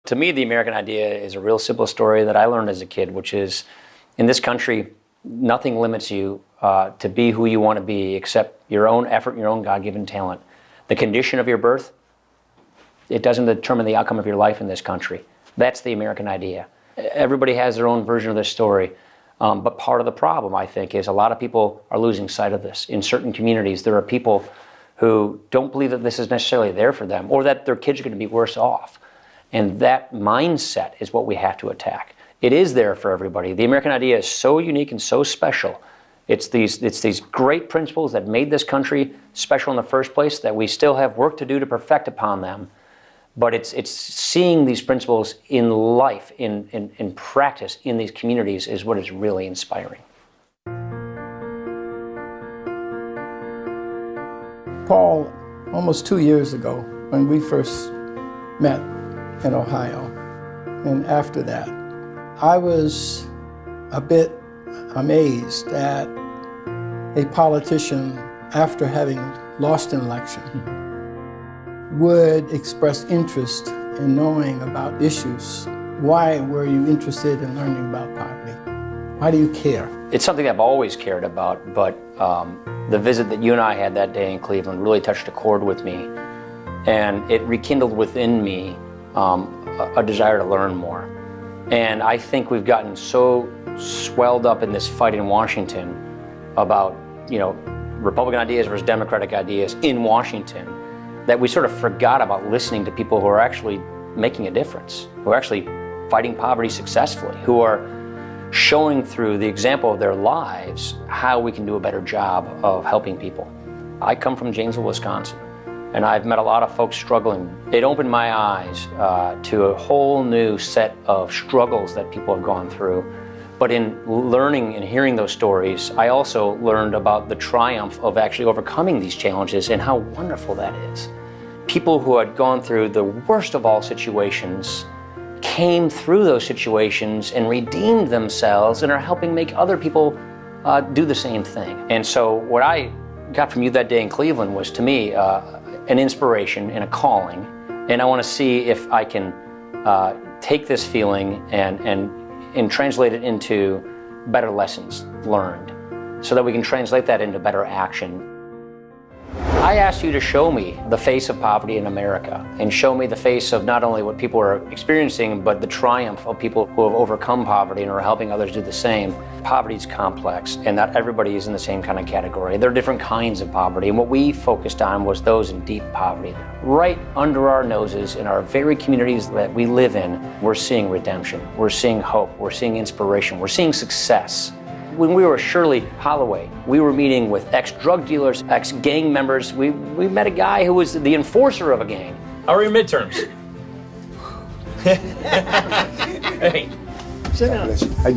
To me, the American idea is a real simple story that I learned as a kid, which is in this country, nothing limits you to be who you want to be except your own effort and your own God-given talent. The condition of your birth, it doesn't determine the outcome of your life in this country. That's the American idea. Everybody has their own version of this story. But part of the problem, I think, is a lot of people are losing sight of this. In certain communities, there are people who don't believe that this is necessarily there for them or that their kids are going to be worse off. And that mindset is what we have to attack. It is there for everybody. The American idea is so unique and so special. It's these great principles that made this country special in the first place that we still have work to do to perfect upon them. But it's seeing these principles in life, in practice, in these communities is what is really inspiring. Paul, almost 2 years ago, when we first met in Ohio, and after that, I was a bit amazed that a politician, after having lost an election, would express interest in knowing about issues. Why were you interested in learning about poverty? Why do you care? It's something I've always cared about, but the visit that you and I had that day in Cleveland really touched a chord with me, and it rekindled within me a desire to learn more. And I think we've gotten so swelled up in this fight in Washington about, Republican ideas versus Democratic ideas in Washington, that we sort of forgot about listening to people who are actually making a difference, who are actually fighting poverty successfully, who are showing through the example of their lives how we can do a better job of helping people. I come from Janesville, Wisconsin, and I've met a lot of folks struggling. It opened my eyes to a whole new set of struggles that people have gone through. But in learning and hearing those stories, I also learned about the triumph of actually overcoming these challenges and how wonderful that is. People who had gone through the worst of all situations came through those situations and redeemed themselves and are helping make other people do the same thing. And so what I got from you that day in Cleveland was, to me, an inspiration and a calling. And I want to see if I can take this feeling and translate it into better lessons learned so that we can translate that into better action. I asked you to show me the face of poverty in America and show me the face of not only what people are experiencing, but the triumph of people who have overcome poverty and are helping others do the same. Poverty is complex, and not everybody is in the same kind of category. There are different kinds of poverty, and what we focused on was those in deep poverty. Right under our noses in our very communities that we live in, we're seeing redemption, we're seeing hope, we're seeing inspiration, we're seeing success. When we were at Shirley Holloway, we were meeting with ex-drug dealers, ex-gang members. We met a guy who was the enforcer of a gang. How are your midterms? Hey, sit down.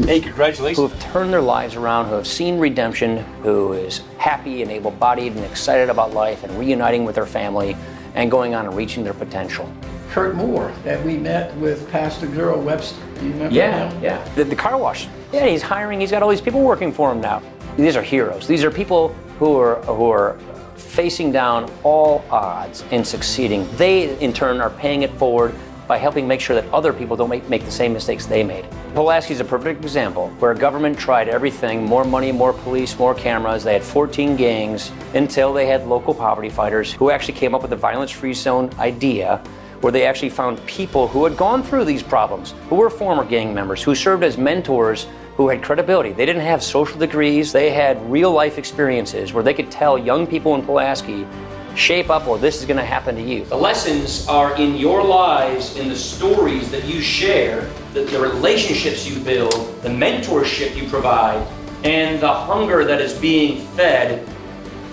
Hey, congratulations. Who have turned their lives around, who have seen redemption, who is happy and able-bodied and excited about life and reuniting with their family and going on and reaching their potential. Kurt Moore, that we met with Pastor Gerald Webster. Do you remember him? Yeah. The car wash. Yeah, he's hiring. He's got all these people working for him now. These are heroes. These are people who are facing down all odds and succeeding. They, in turn, are paying it forward by helping make sure that other people don't make the same mistakes they made. Pulaski's a perfect example where government tried everything: more money, more police, more cameras. They had 14 gangs until they had local poverty fighters who actually came up with the violence-free zone idea, where they actually found people who had gone through these problems, who were former gang members, who served as mentors, who had credibility. They didn't have social degrees. They had real life experiences where they could tell young people in Pulaski, shape up, or this is going to happen to you. The lessons are in your lives, in the stories that you share, the relationships you build, the mentorship you provide, and the hunger that is being fed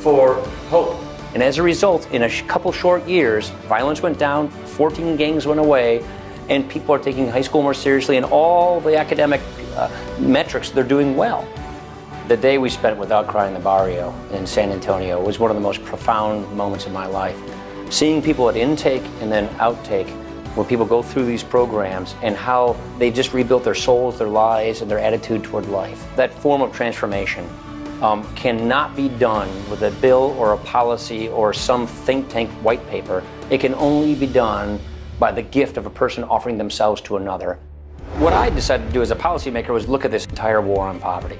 for hope. And as a result, in a couple short years, violence went down, 14 gangs went away, and people are taking high school more seriously, and all the academic metrics, they're doing well. The day we spent without crying in the barrio in San Antonio was one of the most profound moments of my life. Seeing people at intake and then outtake, where people go through these programs and how they just rebuilt their souls, their lives, and their attitude toward life. That form of transformation cannot be done with a bill or a policy or some think tank white paper. It can only be done by the gift of a person offering themselves to another. What I decided to do as a policymaker was look at this entire war on poverty.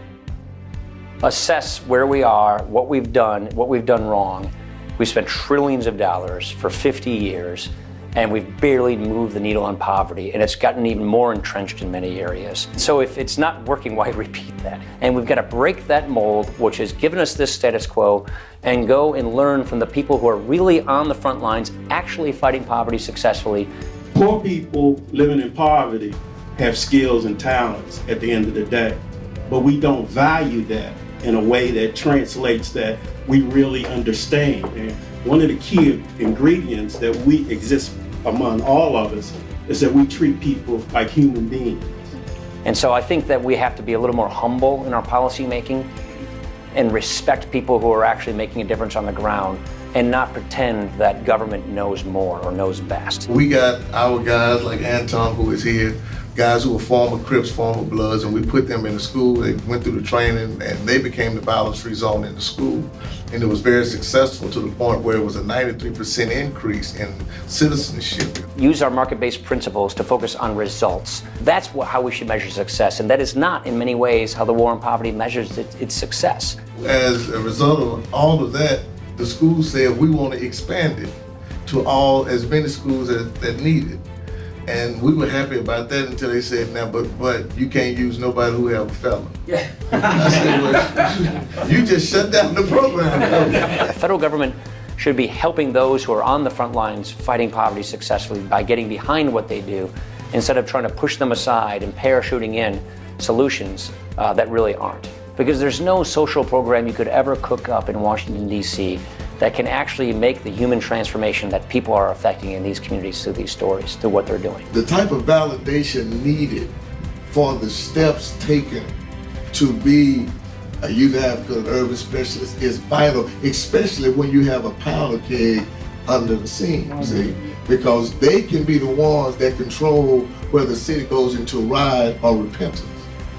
Assess where we are, what we've done wrong. We've spent trillions of dollars for 50 years, and we've barely moved the needle on poverty, and it's gotten even more entrenched in many areas. So if it's not working, why repeat that? And we've got to break that mold, which has given us this status quo, and go and learn from the people who are really on the front lines, actually fighting poverty successfully. Poor people living in poverty have skills and talents at the end of the day, but we don't value that in a way that translates that we really understand. And one of the key ingredients that we exist among all of us is that we treat people like human beings. And so I think that we have to be a little more humble in our policy making and respect people who are actually making a difference on the ground and not pretend that government knows more or knows best. We got our guys like Anton, who is here, guys who were former Crips, former Bloods, and we put them in the school. They went through the training and they became the violence-free zone in the school. And it was very successful to the point where it was a 93% increase in citizenship. Use our market-based principles to focus on results. That's how we should measure success, and that is not in many ways how the war on poverty measures its success. As a result of all of that, the school said we want to expand it to as many schools that need it. And we were happy about that until they said, now, but you can't use nobody who have a felon. Yeah. I said, well, you just shut down the program. The federal government should be helping those who are on the front lines fighting poverty successfully by getting behind what they do instead of trying to push them aside and parachuting in solutions that really aren't. Because there's no social program you could ever cook up in Washington, D.C. that can actually make the human transformation that people are affecting in these communities through these stories, through what they're doing. The type of validation needed for the steps taken to be a youth advocate, an urban specialist is vital, especially when you have a powder keg under the scene, see? Because they can be the ones that control whether the city goes into riot or repentance.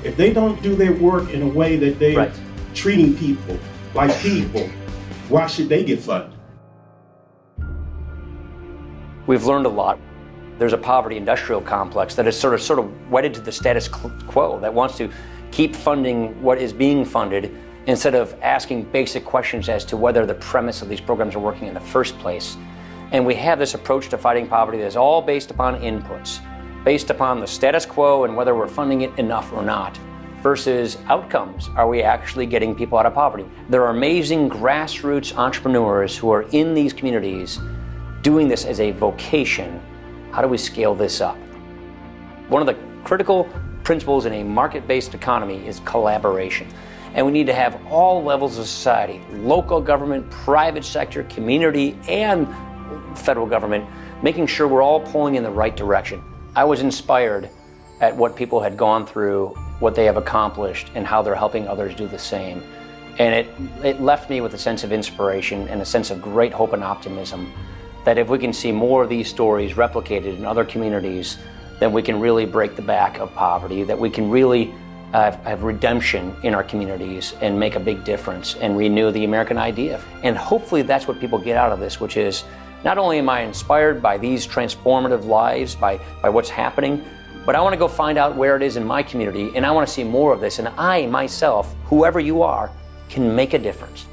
If they don't do their work in a way that they're treating people like people, why should they get funded? We've learned a lot. There's a poverty industrial complex that is sort of wedded to the status quo, that wants to keep funding what is being funded instead of asking basic questions as to whether the premise of these programs are working in the first place. And we have this approach to fighting poverty that is all based upon inputs, based upon the status quo and whether we're funding it enough or not, versus outcomes. Are we actually getting people out of poverty? There are amazing grassroots entrepreneurs who are in these communities doing this as a vocation. How do we scale this up? One of the critical principles in a market-based economy is collaboration. And we need to have all levels of society, local government, private sector, community, and federal government, making sure we're all pulling in the right direction. I was inspired at what people had gone through, what they have accomplished, and how they're helping others do the same. And it left me with a sense of inspiration and a sense of great hope and optimism that if we can see more of these stories replicated in other communities, then we can really break the back of poverty, that we can really have redemption in our communities and make a big difference and renew the American idea. And hopefully that's what people get out of this, which is not only am I inspired by these transformative lives, by what's happening, but I want to go find out where it is in my community, and I want to see more of this. And I, myself, whoever you are, can make a difference.